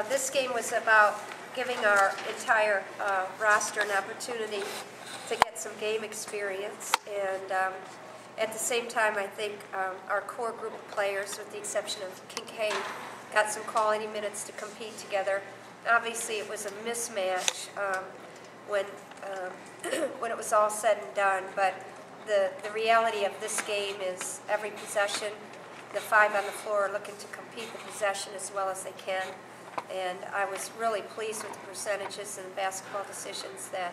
This game was about giving our entire roster an opportunity to get some game experience, and at the same time I think our core group of players, with the exception of Kincaid, got some quality minutes to compete together. Obviously it was a mismatch when it was all said and done, but the reality of this game is every possession, the five on the floor are looking to compete the possession as well as they can. And I was really pleased with the percentages and basketball decisions that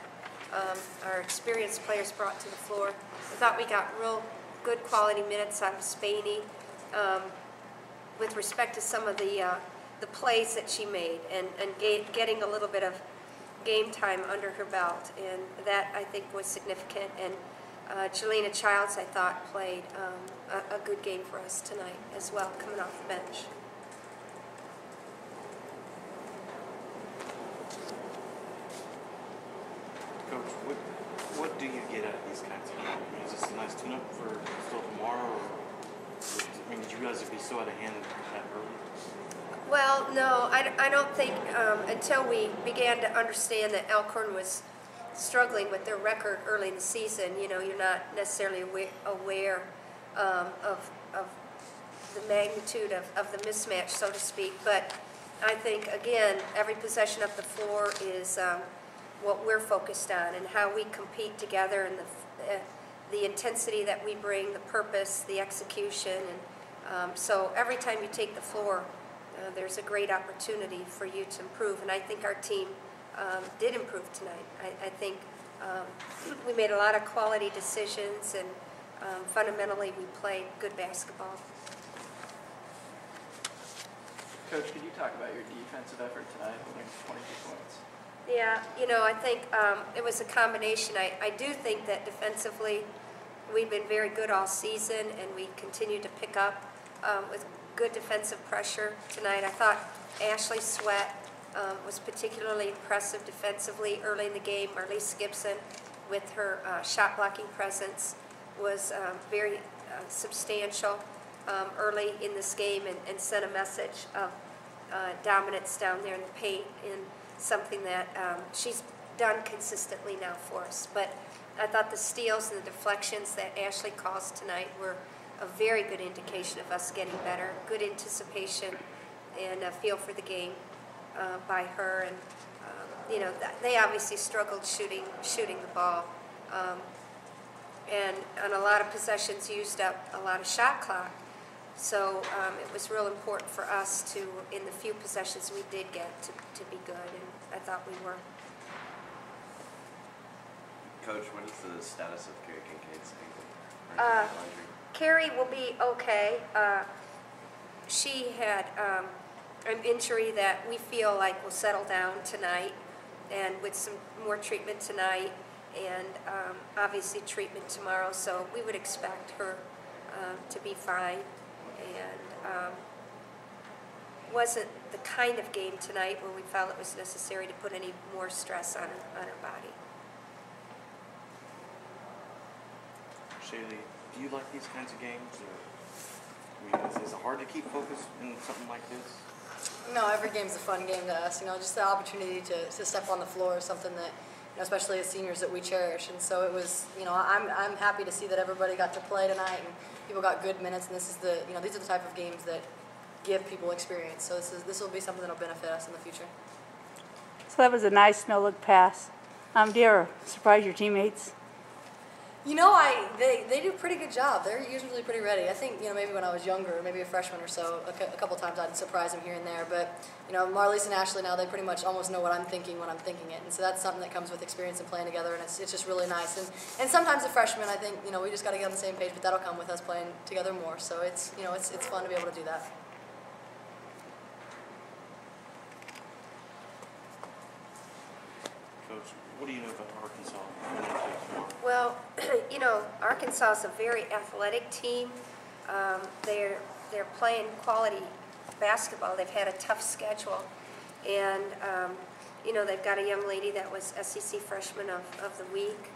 our experienced players brought to the floor. I thought we got real good quality minutes out of Spaney with respect to some of the plays that she made and getting a little bit of game time under her belt. And that, I think, was significant. And Jelena Childs, I thought, played a good game for us tonight as well, coming off the bench. Coach, what do you get out of these kinds of games? I mean, is this a nice tune-up for still tomorrow? Or, did you realize it'd be so out of hand that early? Well, no, I don't think until we began to understand that Alcorn was struggling with their record early in the season, you're not necessarily aware of the magnitude of the mismatch, so to speak. But I think, again, every possession up the floor is what we're focused on and how we compete together, and the intensity that we bring, the purpose, the execution. And so every time you take the floor, there's a great opportunity for you to improve. And I think our team did improve tonight. I think we made a lot of quality decisions, and fundamentally we played good basketball. Coach, could you talk about your defensive effort tonight, holding 22 points? Yeah, I think it was a combination. I do think that defensively we've been very good all season, and we continue to pick up with good defensive pressure tonight. I thought Ashley Sweat was particularly impressive defensively early in the game. Marlise Gibson, with her shot blocking presence, was very substantial early in this game, and sent a message of dominance down there in the paint, and something that she's done consistently now for us. But I thought the steals and the deflections that Ashley caused tonight were a very good indication of us getting better, good anticipation and a feel for the game by her. And they obviously struggled shooting the ball, and on a lot of possessions used up a lot of shot clock. So it was real important for us to, in the few possessions we did get, to be good, and I thought we were. Coach, what is the status of Carrie Kincaid's ankle? Carrie will be okay. She had an injury that we feel like will settle down tonight, and with some more treatment tonight, and obviously treatment tomorrow, so we would expect her to be fine. And wasn't the kind of game tonight where we felt it was necessary to put any more stress on her body. Shaylee, do you like these kinds of games? Or, is it hard to keep focused in something like this? No, every game's a fun game to us. Just the opportunity to step on the floor is something that, especially as seniors, that we cherish. And so it was, I'm happy to see that everybody got to play tonight and people got good minutes. And this is these are the type of games that give people experience. So this will be something that'll benefit us in the future. So that was a nice no-look pass. Do you ever surprise your teammates? They do a pretty good job. They're usually pretty ready. I think, maybe when I was younger, maybe a freshman or so, a couple times I'd surprise them here and there. But, Marlise and Ashley now, they pretty much almost know what I'm thinking when I'm thinking it. And so that's something that comes with experience and playing together, and it's just really nice. And sometimes the freshmen, I think, we just got to get on the same page, but that'll come with us playing together more. So it's fun to be able to do that. Coach, what do you know about Arkansas? Well, Arkansas is a very athletic team. They're playing quality basketball. They've had a tough schedule, and they've got a young lady that was SEC Freshman of the Week.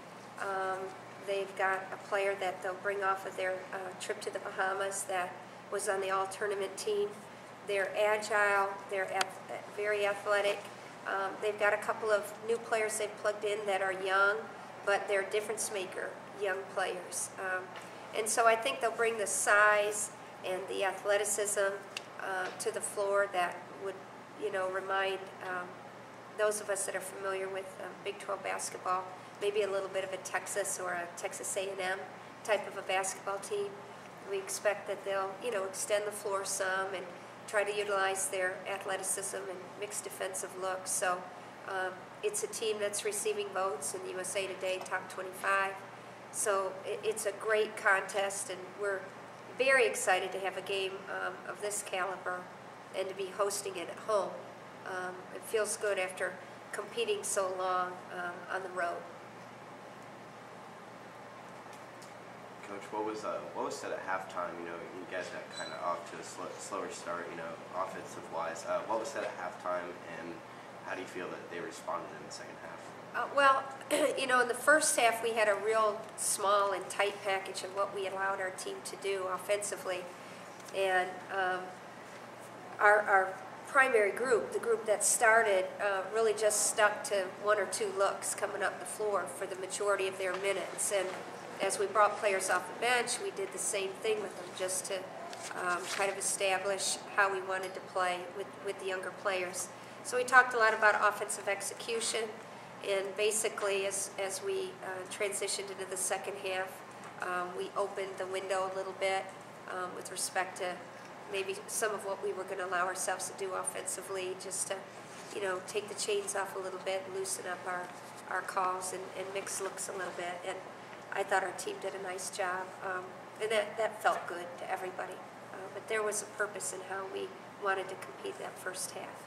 They've got a player that they'll bring off of their trip to the Bahamas that was on the all-tournament team. They're agile, they're very athletic. They've got a couple of new players they've plugged in that are young, but they're difference maker young players. And so I think they'll bring the size and the athleticism to the floor that would, remind those of us that are familiar with Big 12 basketball, maybe a little bit of a Texas or a Texas A&M type of a basketball team. We expect that they'll, extend the floor some and try to utilize their athleticism and mixed defensive looks. So it's a team that's receiving votes in USA Today Top 25. So it's a great contest, and we're very excited to have a game of this caliber and to be hosting it at home. It feels good after competing so long on the road. Coach, what was said at halftime? You guys got kind of off to a slower start, offensive wise. What was said at halftime, and how do you feel that they responded in the second half? Well, in the first half we had a real small and tight package of what we allowed our team to do offensively, and our primary group, the group that started, really just stuck to one or two looks coming up the floor for the majority of their minutes. And as we brought players off the bench, we did the same thing with them, just to kind of establish how we wanted to play with the younger players. So we talked a lot about offensive execution, and basically as we transitioned into the second half, we opened the window a little bit with respect to maybe some of what we were going to allow ourselves to do offensively, just to take the chains off a little bit, loosen up our calls and mix looks a little bit. And I thought our team did a nice job, and that felt good to everybody. But there was a purpose in how we wanted to compete that first half.